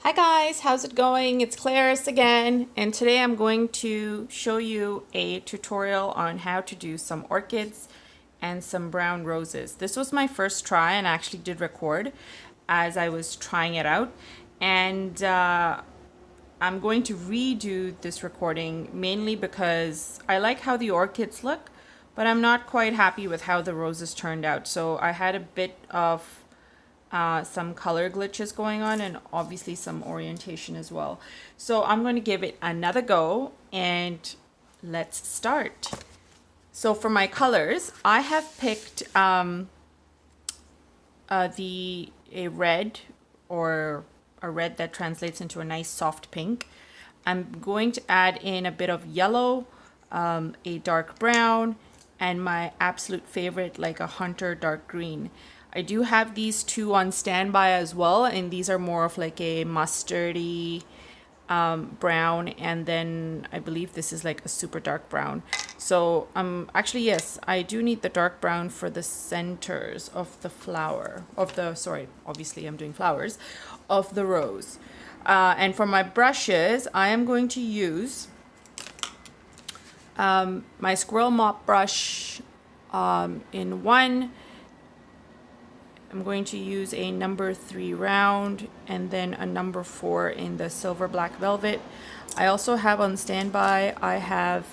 Hi guys, how's it going? It's Clarice again, and today I'm going to show you a tutorial on how to do some orchids and some brown roses. This was my first try and I actually did record as I was trying it out, and I'm going to redo this recording mainly because I like how the orchids look, but I'm not quite happy with how the roses turned out. So I had a bit of some color glitches going on and obviously some orientation as well. So I'm going to give it another go and let's start. So for my colors, I have picked a red, or a red that translates into a nice soft pink. I'm going to add in a bit of yellow, a dark brown, and my absolute favorite, like a hunter dark green. I do have these two on standby as well, and these are more of like a mustardy brown, and then I believe this is like a super dark brown. So actually, yes, I do need the dark brown for the centers of the flower of the, sorry, obviously I'm doing flowers, of the rose. And for my brushes, I am going to use my Squirrel Mop brush in one. I'm going to use a number 3 round and then a number 4 in the silver black velvet. I also have on standby, I have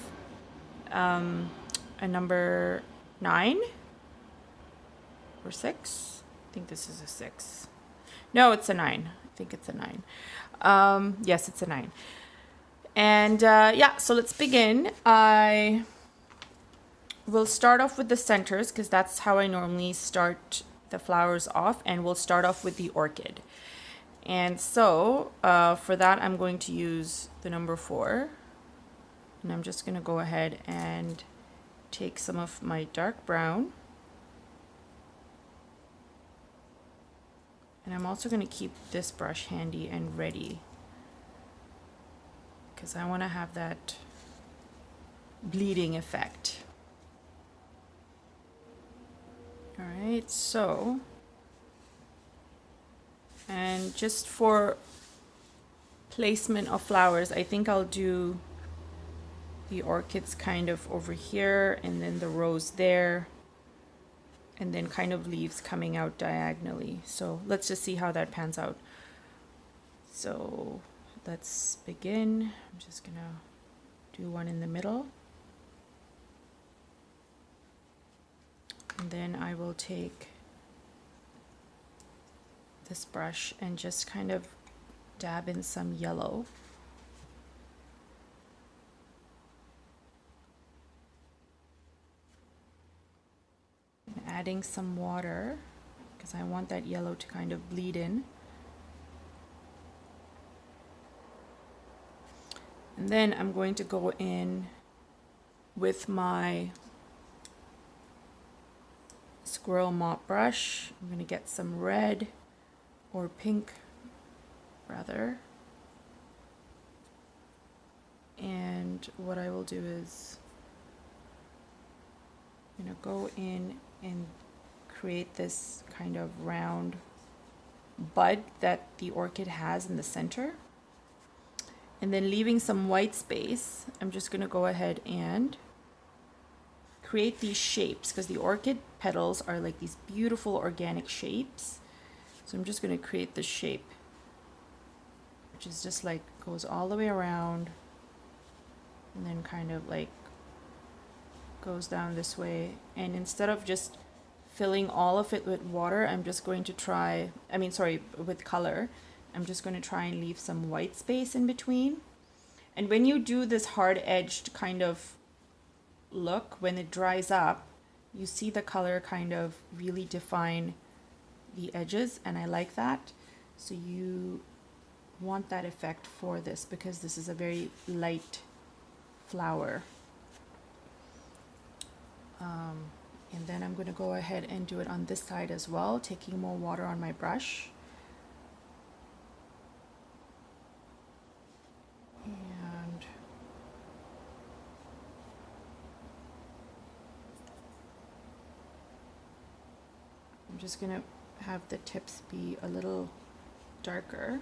a number 9 or 6. I think this is a 6. No, it's a 9. I think it's a 9. Yes, it's a 9. And yeah, so let's begin. I will start off with the centers because that's how I normally start the flowers off, and we'll start off with the orchid. And so for that, I'm going to use the number 4, and I'm just going to go ahead and take some of my dark brown, and I'm also going to keep this brush handy and ready because I want to have that bleeding effect. All right, so, and just for placement of flowers, I think I'll do the orchids kind of over here, and then the rose there, and then kind of leaves coming out diagonally. So let's just see how that pans out. So let's begin. I'm just gonna do one in the middle. And then I will take this brush and just kind of dab in some yellow. And adding some water because I want that yellow to kind of bleed in. And then I'm going to go in with my Squirrel Mop brush. I'm going to get some red or pink rather, and what I will do is I'm going to go in and create this kind of round bud that the orchid has in the center, and then leaving some white space, I'm just going to go ahead and create these shapes because the orchid petals are like these beautiful organic shapes. So I'm just going to create this shape, which is just like goes all the way around and then kind of like goes down this way. And instead of just filling all of it with water, I'm just going to try, with color, I'm just going to try and leave some white space in between. And when you do this hard-edged kind of look, when it dries up, you see the color kind of really define the edges, and I like that. So you want that effect for this because this is a very light flower. And then I'm going to go ahead and do it on this side as well, taking more water on my brush. And I'm just going to have the tips be a little darker.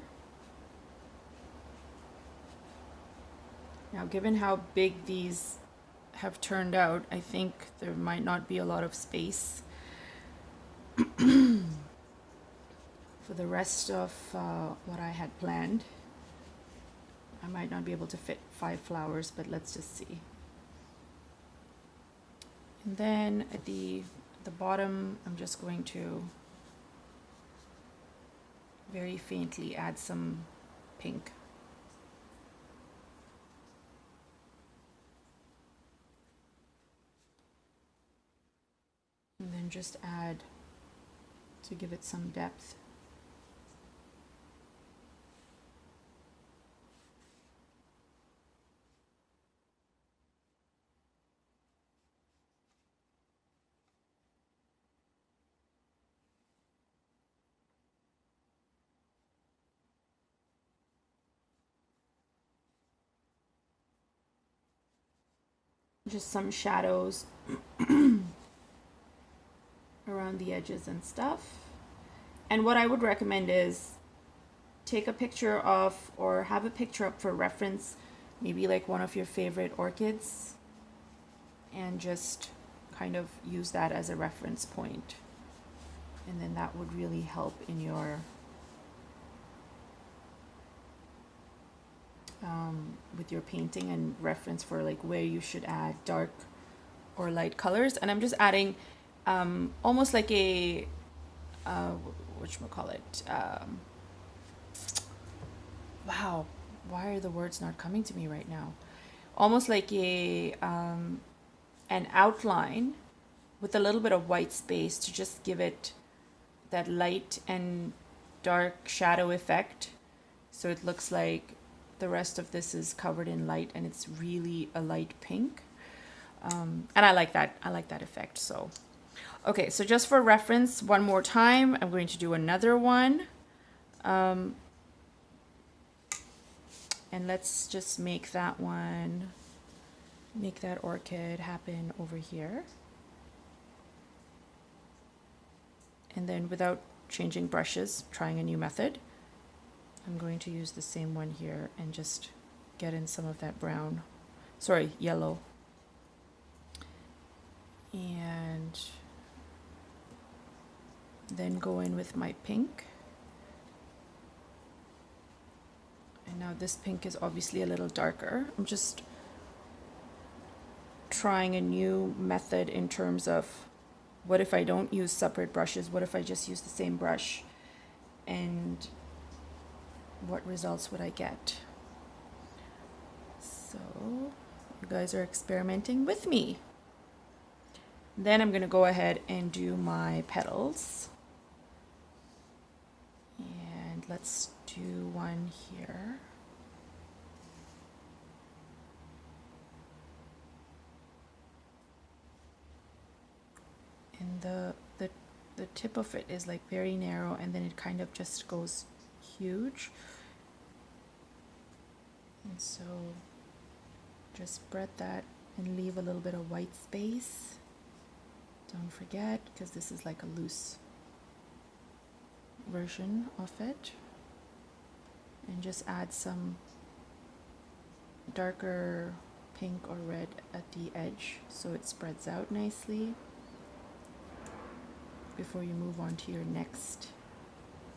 Now, given how big these have turned out, I think there might not be a lot of space for the rest of what I had planned. I might not be able to fit 5 flowers, but let's just see. And then at the bottom, I'm just going to very faintly add some pink. And then just add to give it some depth. Just some shadows around the edges and stuff. And what I would recommend is take a picture of, or have a picture up for reference, maybe like one of your favorite orchids, and just kind of use that as a reference point. And then that would really help in your with your painting, and reference for like where you should add dark or light colors. And I'm just adding almost like a whatchamacallit, wow, why are the words not coming to me right now? Almost like a an outline with a little bit of white space to just give it that light and dark shadow effect, so it looks like the rest of this is covered in light and it's really a light pink. And I like that effect. So okay, so just for reference, one more time, I'm going to do another one. And let's just make that orchid happen over here. And then without changing brushes, trying a new method, I'm going to use the same one here and just get in some of that yellow. And then go in with my pink. And now this pink is obviously a little darker. I'm just trying a new method in terms of, what if I don't use separate brushes? What if I just use the same brush? And what results would I get? So you guys are experimenting with me. Then I'm going to go ahead and do my petals. And let's do one here. And the tip of it is like very narrow, and then it kind of just goes huge. And so just spread that and leave a little bit of white space. Don't forget, because this is like a loose version of it. And just add some darker pink or red at the edge so it spreads out nicely before you move on to your next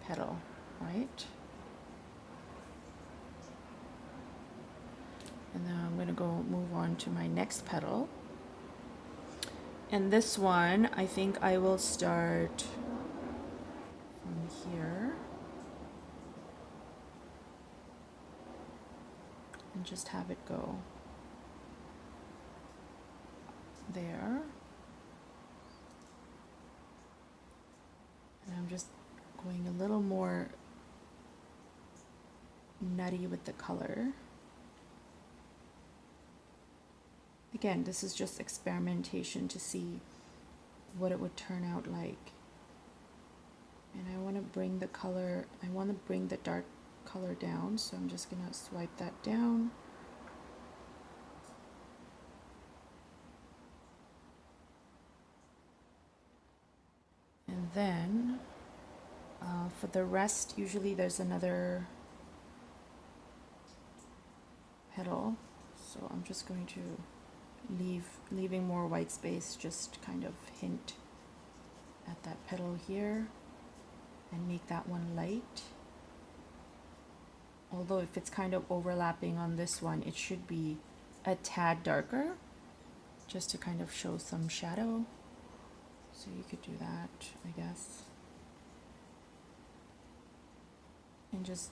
petal, right? And then I'm going to go move on to my next petal. And this one, I think I will start from here and just have it go there. And I'm just going a little more nutty with the color. Again, this is just experimentation to see what it would turn out like. And I want to bring the color, I want to bring the dark color down, so I'm just going to swipe that down. And then for the rest, usually there's another petal So I'm just going to leaving more white space, just kind of hint at that petal here and make that one light. Although if it's kind of overlapping on this one, it should be a tad darker, just to kind of show some shadow. So you could do that, I guess. And just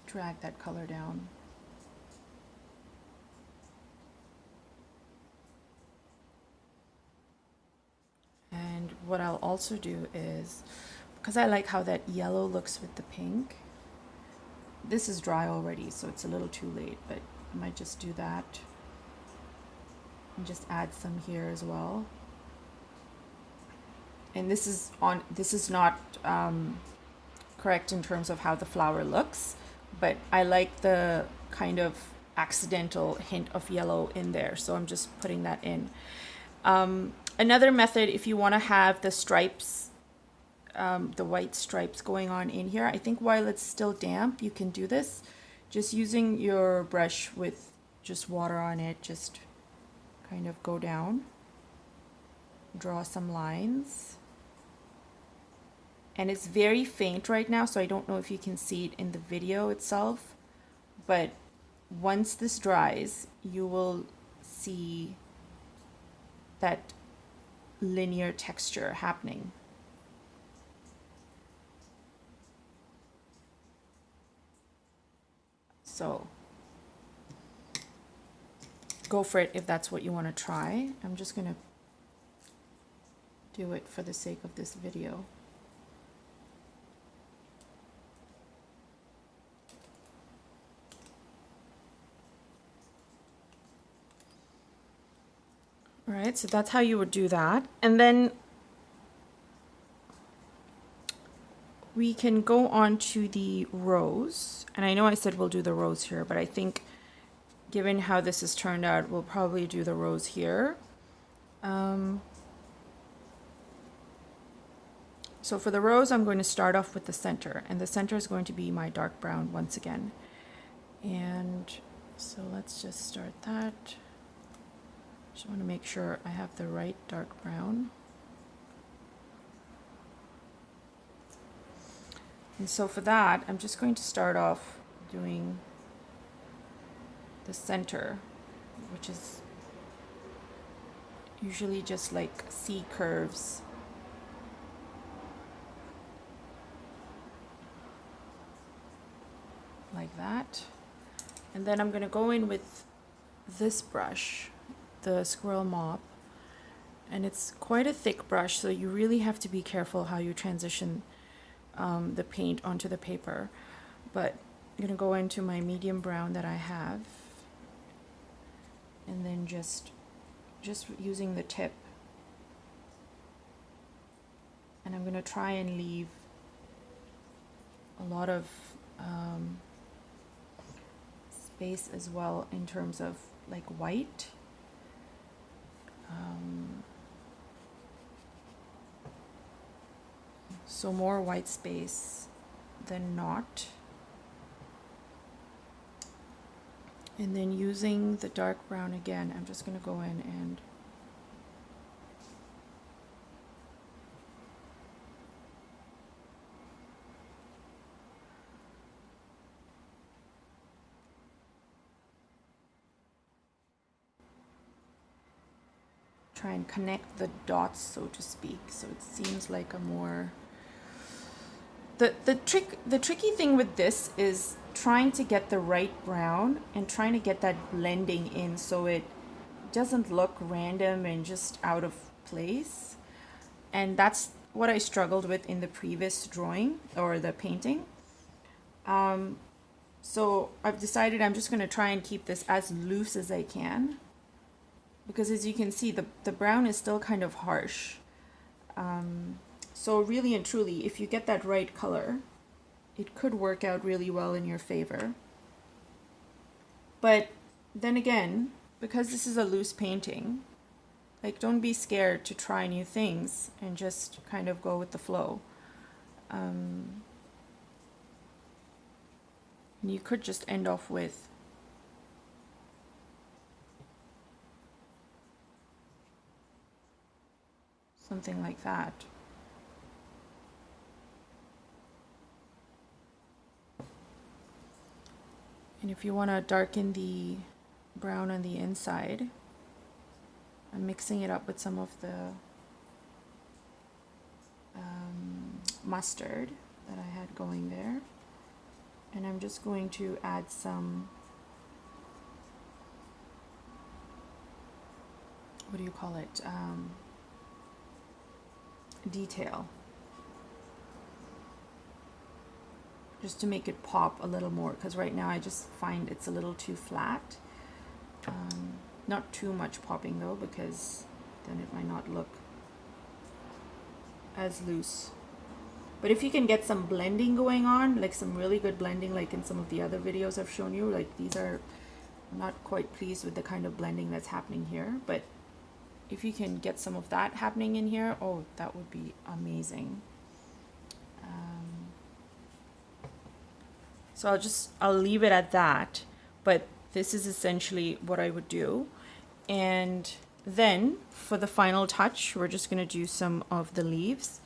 drag that color down. And what I'll also do is, because I like how that yellow looks with the pink, this is dry already, so it's a little too late, but I might just do that and just add some here as well. And this is not correct in terms of how the flower looks, but I like the kind of accidental hint of yellow in there, so I'm just putting that in. Another method, if you want to have the stripes, the white stripes going on in here, I think while it's still damp, you can do this. Just using your brush with just water on it, just kind of go down, draw some lines. And it's very faint right now, so I don't know if you can see it in the video itself, but once this dries, you will see that linear texture happening. So go for it if that's what you want to try. I'm just going to do it for the sake of this video. All right, so that's how you would do that. And then we can go on to the rose. And I know I said we'll do the rose here, but I think given how this has turned out, we'll probably do the rose here. So for the rose, I'm going to start off with the center, and the center is going to be my dark brown once again. And so let's just start that. Just want to make sure I have the right dark brown. And so for that, I'm just going to start off doing the center, which is usually just like C curves. Like that. And then I'm going to go in with this brush, the Squirrel Mop, and it's quite a thick brush, so you really have to be careful how you transition the paint onto the paper. But I'm going to go into my medium brown that I have, and then just using the tip, and I'm going to try and leave a lot of space as well in terms of like white. So more white space than not. And then using the dark brown again, I'm just going to go in and try and connect the dots, so to speak, so it seems like a more the tricky thing with this is trying to get the right brown and trying to get that blending in so it doesn't look random and just out of place. And that's what I struggled with in the previous drawing or the painting. So I've decided I'm just going to try and keep this as loose as I can, because as you can see, the brown is still kind of harsh. So really and truly, if you get that right color, it could work out really well in your favor. But then again, because this is a loose painting, like, don't be scared to try new things and just kind of go with the flow. And you could just end off with something like that. And if you want to darken the brown on the inside, I'm mixing it up with some of the mustard that I had going there. And I'm just going to add some, what do you call it, detail, just to make it pop a little more, because right now I just find it's a little too flat. Not too much popping though, because then it might not look as loose. But if you can get some blending going on, like some really good blending, like in some of the other videos I've shown you, like these are, I'm not quite pleased with the kind of blending that's happening here, but if you can get some of that happening in here, oh, that would be amazing. So I'll leave it at that, but this is essentially what I would do. And then for the final touch, we're just going to do some of the leaves.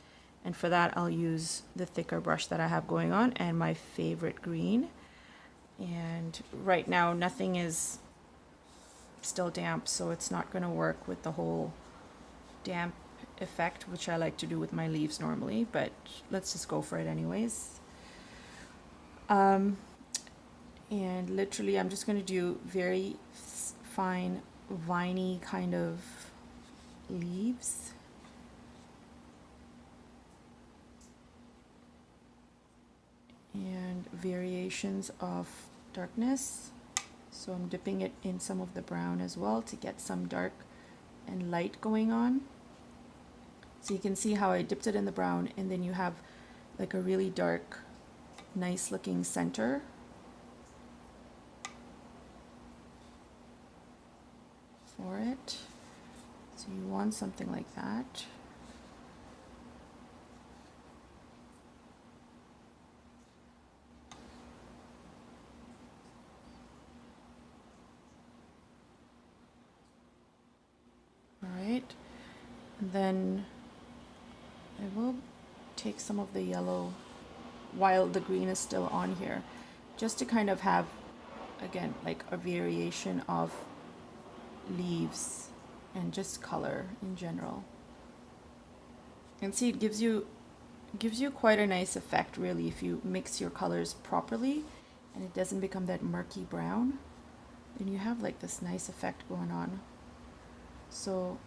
And for that, I'll use the thicker brush that I have going on and my favorite green. And right now, nothing is still damp, so it's not going to work with the whole damp effect, which I like to do with my leaves normally, but let's just go for it anyways. And literally, I'm just going to do very fine, viney kind of leaves. And variations of darkness. So I'm dipping it in some of the brown as well to get some dark and light going on. So you can see how I dipped it in the brown, and then you have like a really dark, nice looking center. For it. So you want something like that. Alright, and then I will take some of the yellow while the green is still on here, just to kind of have, again, like a variation of leaves and just color in general. And see, it gives you quite a nice effect really if you mix your colors properly and it doesn't become that murky brown. Then you have like this nice effect going on. So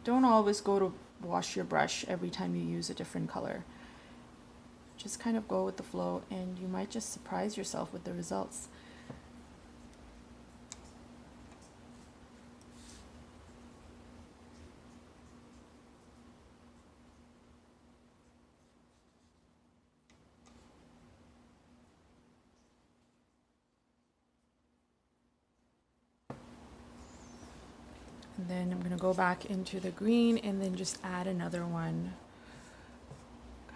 don't always go to wash your brush every time you use a different color. Just kind of go with the flow and you might just surprise yourself with the results. And then I'm going to go back into the green and then just add another one,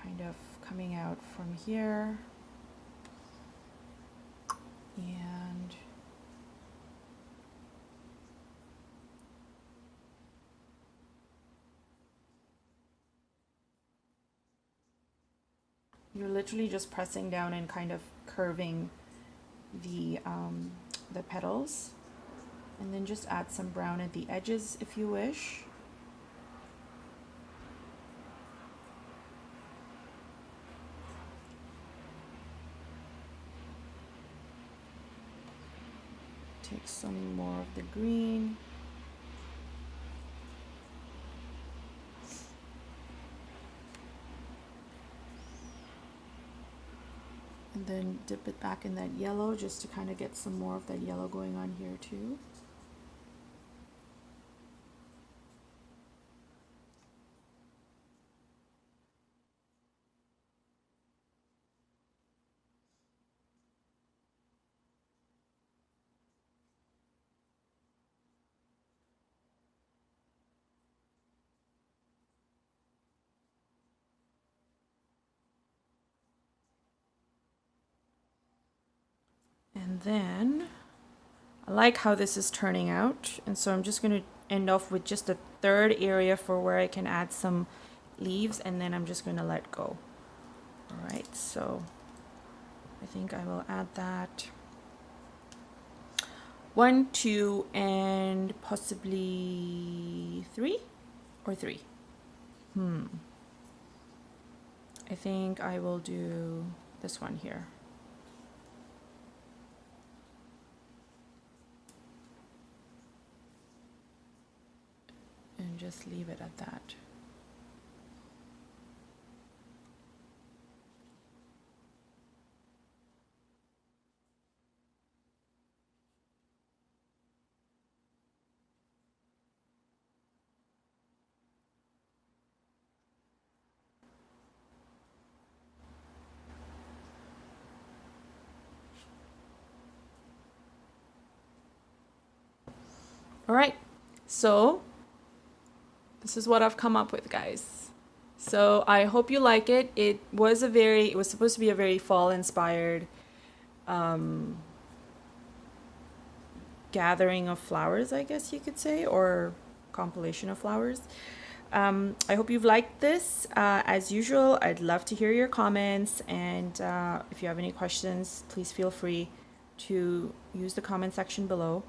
kind of coming out from here. And you're literally just pressing down and kind of curving the petals. And then just add some brown at the edges if you wish. Take some more of the green. And then dip it back in that yellow just to kind of get some more of that yellow going on here too. And then I like how this is turning out, and so I'm just going to end off with just a third area for where I can add some leaves, and then I'm just going to let go. All right, so I think I will add that. 1, 2, and possibly 3 or 3. I think I will do this one here. And just leave it at that. All right, so this is what I've come up with, guys. So I hope you like it. It was supposed to be a very fall inspired gathering of flowers, I guess you could say, or compilation of flowers. I hope you've liked this. As usual, I'd love to hear your comments, and if you have any questions, please feel free to use the comment section below.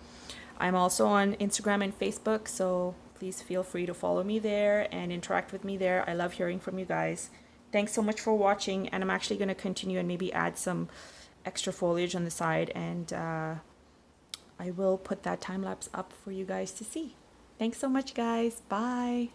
I'm also on Instagram and Facebook, so please feel free to follow me there and interact with me there. I love hearing from you guys. Thanks so much for watching, and I'm actually going to continue and maybe add some extra foliage on the side, and I will put that time lapse up for you guys to see. Thanks so much, guys. Bye.